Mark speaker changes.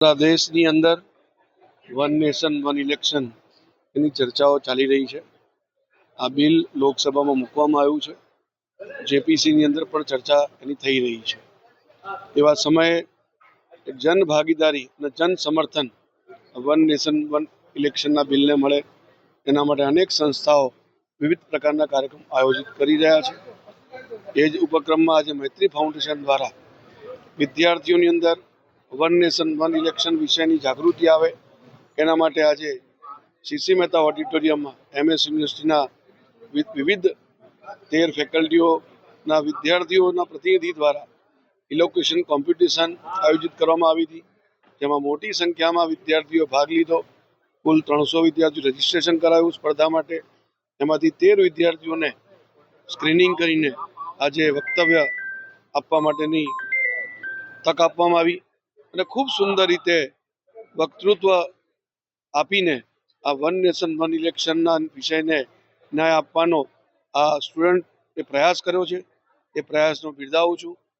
Speaker 1: આપણા દેશની અંદર વન નેશન વન ઇલેક્શન એની ચર્ચાઓ ચાલી રહી છે. આ બિલ લોકસભામાં મૂકવામાં આવ્યું છે. જેપીસીની અંદર પણ ચર્ચા એની થઈ રહી છે. એવા સમયે જન ભાગીદારી અને જન સમર્થન વન નેશન વન ઇલેક્શનના બિલને મળે એના માટે અનેક સંસ્થાઓ વિવિધ પ્રકારના કાર્યક્રમ આયોજિત કરી રહ્યા છે. એ જ ઉપક્રમમાં આજે મૈત્રી ફાઉન્ડેશન દ્વારા વિદ્યાર્થીઓની અંદર વન નેશન વન ઇલેક્શન વિશેની જાગૃતિ આવે એના માટે આજે સીસી મહેતા ઓડિટોરિયમમાં MS યુનિવર્સિટીના વિવિધ 13 ફેકલ્ટીઓના વિદ્યાર્થીઓના પ્રતિનિધિ દ્વારા ઇલોક્યુશન કોમ્પિટિશન આયોજિત કરવામાં આવી હતી, જેમાં મોટી સંખ્યામાં વિદ્યાર્થીઓ ભાગ લીધો. કુલ 300 વિદ્યાર્થીઓ રજીસ્ટ્રેશન કરાયું સ્પર્ધા માટે. એમાંથી 13 વિદ્યાર્થીઓને સ્ક્રીનિંગ કરીને આજે વક્તવ્ય આપવા માટેની તક આપવામાં આવી અને ખૂબ સુંદર રીતે વક્તૃત્વ આપીને આ વન નેશન વન ઇલેક્શનના વિષયને ન્યાય આપવાનો આ સ્ટુડન્ટે પ્રયાસ કર્યો છે. એ પ્રયાસનો બિરદાવું છું.